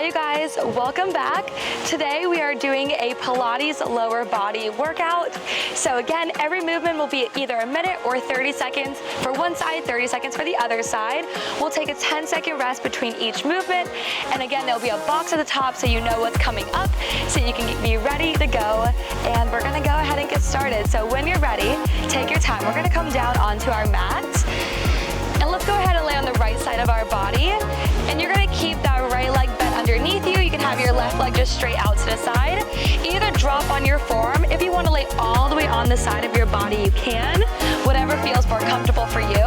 Hi you guys, welcome back. Today we are doing a Pilates lower body workout. So again, every movement will be either a minute or 30 seconds for one side, 30 seconds for the other side. We'll take a 10-second rest between each movement. And again, there'll be a box at the top so you know what's coming up, so you can be ready to go. And we're gonna go ahead and get started. So when you're ready, take your time. We're gonna come down onto our mat. And let's go ahead and lay on the right side of our body. And you're gonna keep that right leg bent underneath you. You can have your left leg just straight out to the side. Either drop on your forearm. If you wanna lay all the way on the side of your body, you can. Whatever feels more comfortable for you.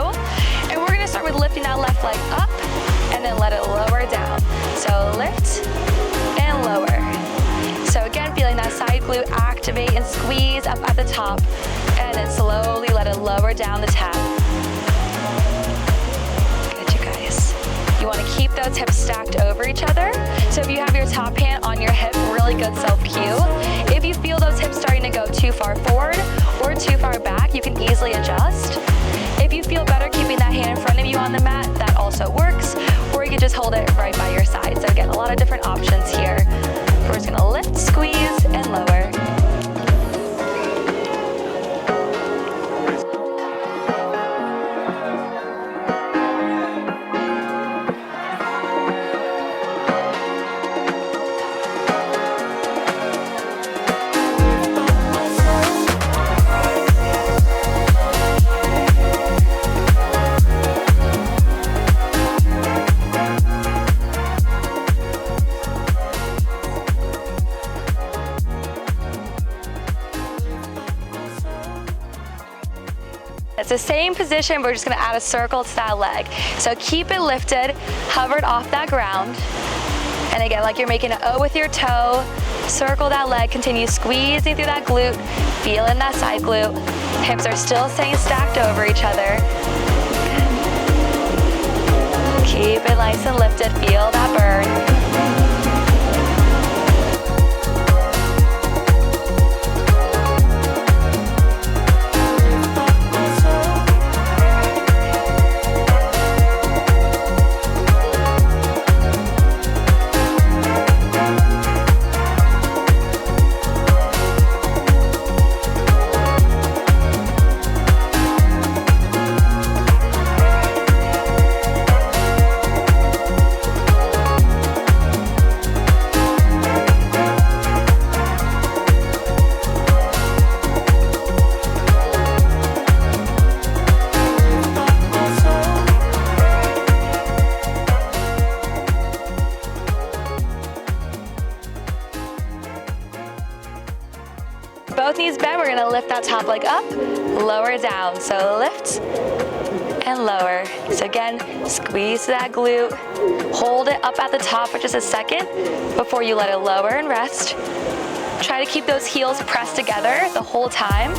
And we're gonna start with lifting that left leg up and then let it lower down. So lift and lower. So again, feeling that side glute activate and squeeze up at the top. And then slowly let it lower down the tab. You want to keep those hips stacked over each other. So if you have your top hand on your hip, really good self-cue. If you feel those hips starting to go too far forward or too far back, you can easily adjust. If you feel better keeping that hand in front of you on the mat, that also works. Or you can just hold it right by your side. So again, a lot of different options here. We're just going to lift, squeeze, and lower. It's the same position, we're just gonna add a circle to that leg. So keep it lifted, hovered off that ground. And again, like you're making an O with your toe, circle that leg, continue squeezing through that glute, feeling that side glute. Hips are still staying stacked over each other. Keep it nice and lifted, feel that burn. Both knees bent, we're gonna lift that top leg up, lower down. So lift and lower. So again, squeeze that glute, hold it up at the top for just a second before you let it lower and rest. Try to keep those heels pressed together the whole time.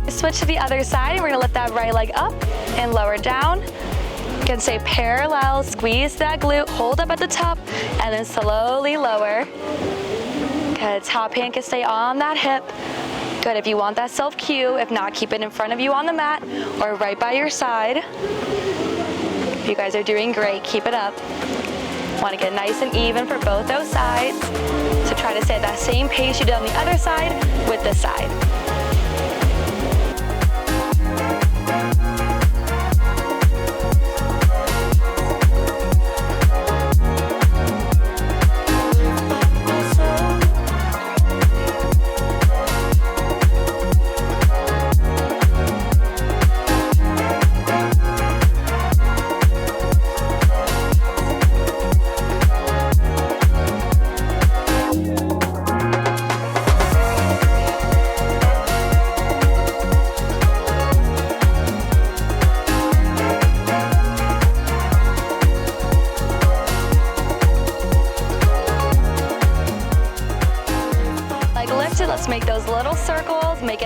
Switch to the other side, and we're gonna lift that right leg up and lower down. You can stay parallel, squeeze that glute, hold up at the top, and then slowly lower. Good, top hand can stay on that hip. Good, if you want that self-cue, if not, keep it in front of you on the mat or right by your side. You guys are doing great, keep it up. Want to get nice and even for both those sides. So try to stay at that same pace you did on the other side with this side.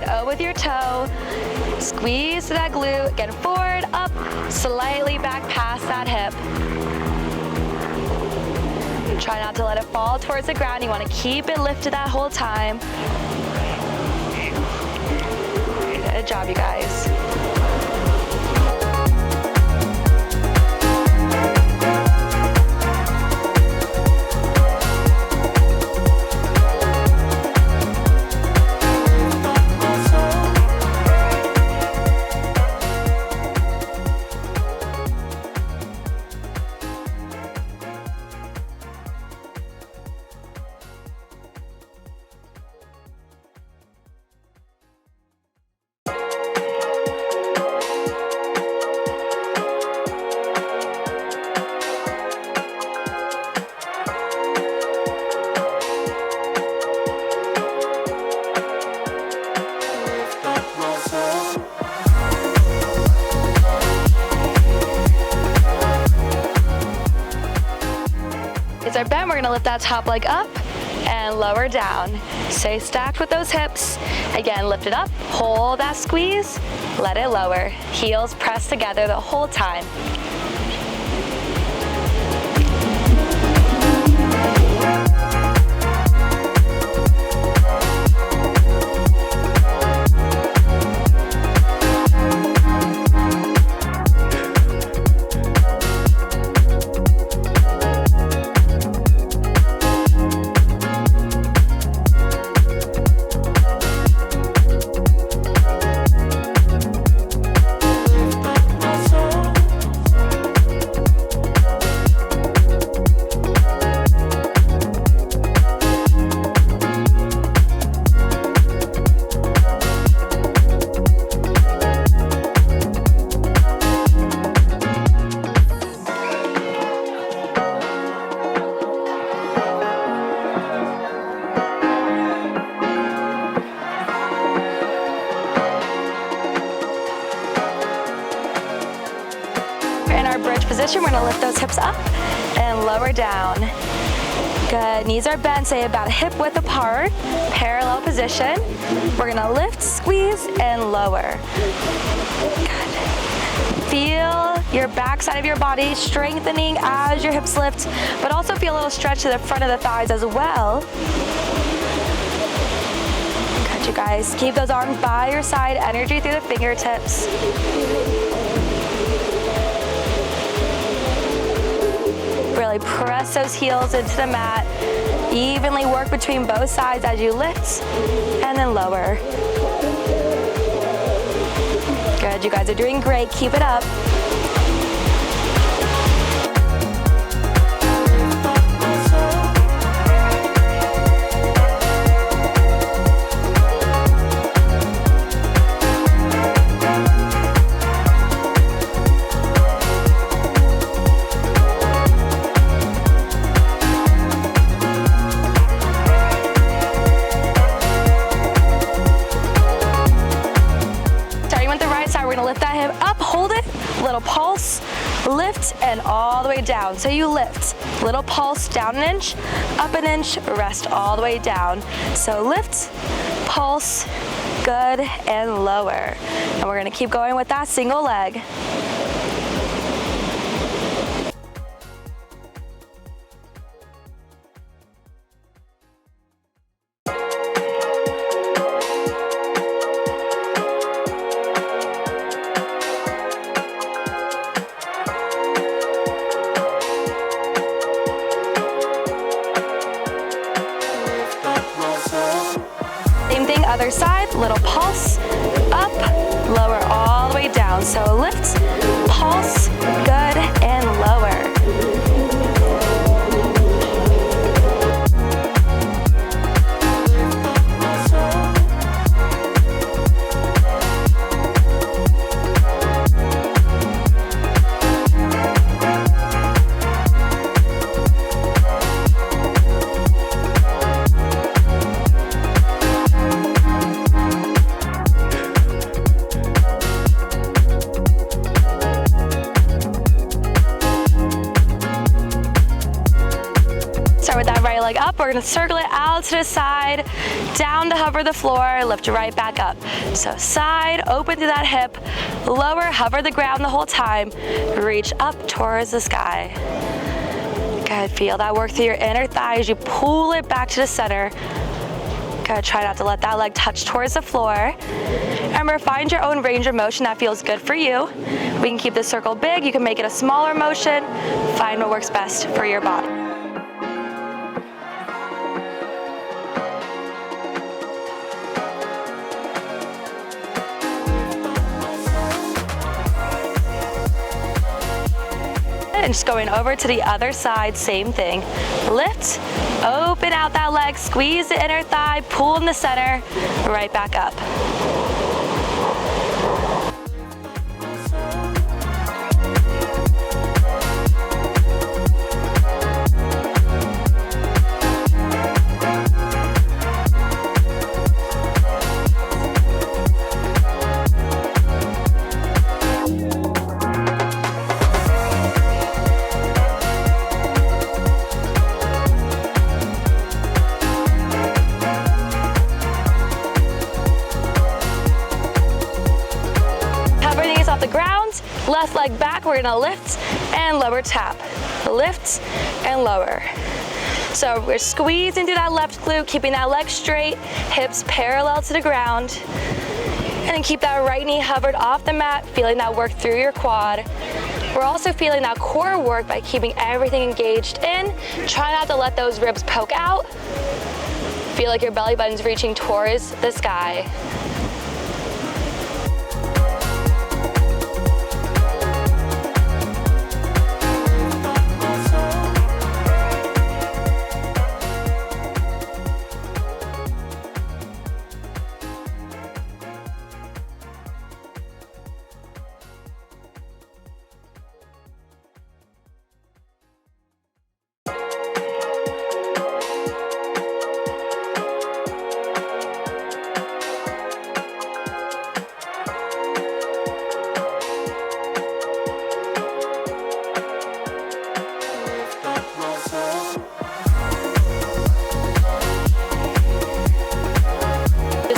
Hit O with your toe. Squeeze to that glute. Again, forward, up, slightly back past that hip. Try not to let it fall towards the ground. You want to keep it lifted that whole time. Good job, you guys. Our bend, we're gonna lift that top leg up and lower down. Stay stacked with those hips. Again, lift it up, hold that squeeze, let it lower. Heels press together the whole time. Position, we're gonna lift those hips up and lower down. Good, knees are bent, say about hip width apart, parallel position. We're gonna lift, squeeze, and lower. Good. Feel your back side of your body strengthening as your hips lift, but also feel a little stretch to the front of the thighs as well. Good, you guys. Keep those arms by your side, energy through the fingertips. Really press those heels into the mat. Evenly work between both sides as you lift and then lower. Good, you guys are doing great. Keep it up. Little pulse, lift, and all the way down. So you lift, little pulse, down an inch, up an inch, rest all the way down. So lift, pulse, good, and lower. And we're gonna keep going with that single leg. Other side, little pulse, up, lower all the way down. So lift, pulse, good, and lower. leg up, we're gonna circle it out to the side, down to hover the floor, lift right back up. So side, open through that hip, lower, hover the ground the whole time, reach up towards the sky. Good, feel that work through your inner thigh as you pull it back to the center. Good, try not to let that leg touch towards the floor. Remember, find your own range of motion that feels good for you. We can keep the circle big, you can make it a smaller motion. Find what works best for your body. And just going over to the other side, same thing. Lift, open out that leg, squeeze the inner thigh, pull in the center, right back up. Left leg back, we're gonna lift and lower tap. Lift and lower. So we're squeezing through that left glute, keeping that leg straight, hips parallel to the ground. And then keep that right knee hovered off the mat, feeling that work through your quad. We're also feeling that core work by keeping everything engaged in. Try not to let those ribs poke out. Feel like your belly button's reaching towards the sky.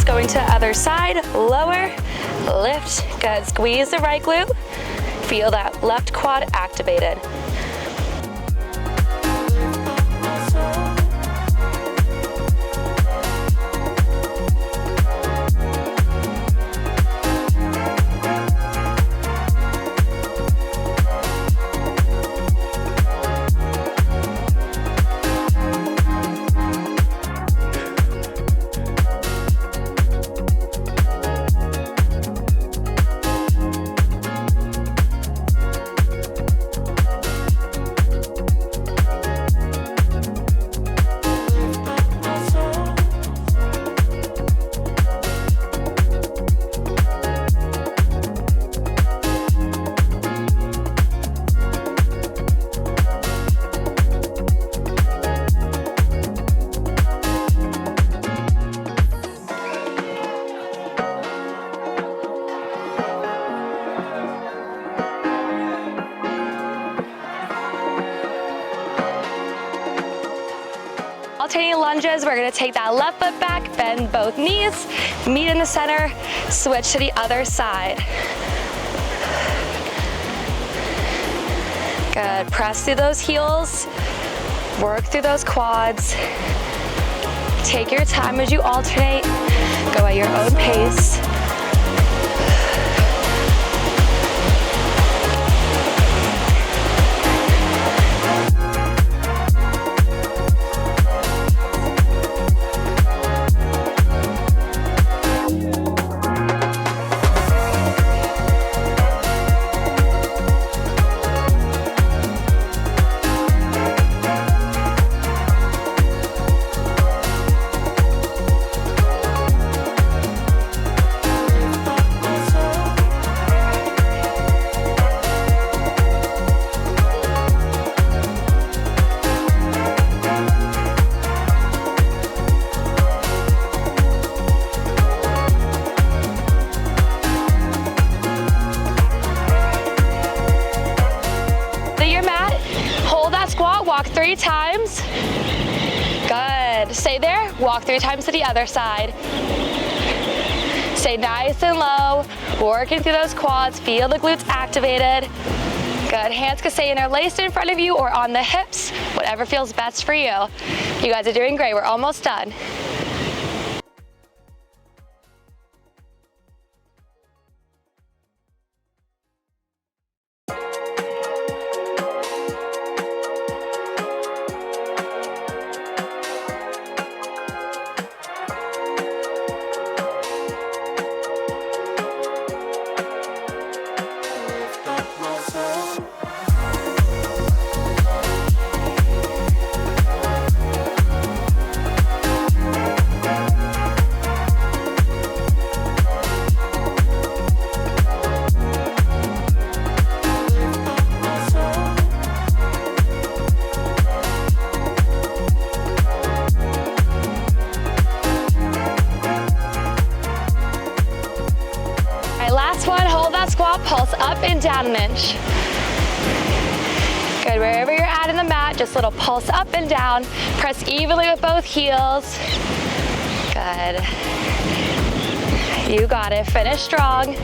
Going to other side, lower, lift, good. Squeeze the right glute. Feel that left quad activated. Alternating lunges, we're gonna take that left foot back, bend both knees, meet in the center, switch to the other side. Good, press through those heels, work through those quads. Take your time as you alternate, go at your own pace. Walk 3 times. Stay there, walk 3 times to the other side. Stay nice and low, working through those quads, feel the glutes activated. Good, hands can stay interlaced in front of you or on the hips, whatever feels best for you. You guys are doing great, we're almost done. Squat, pulse up and down an inch. Good, wherever you're at in the mat, just a little pulse up and down. Press evenly with both heels. Good. You got it, finish strong.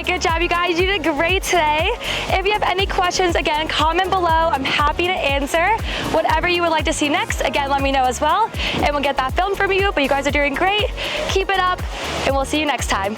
Good job, you guys. You did great today. If you have any questions, again, comment below. I'm happy to answer. Whatever you would like to see next, again, let me know as well, and we'll get that filmed from you. But you guys are doing great. Keep it up, and we'll see you next time.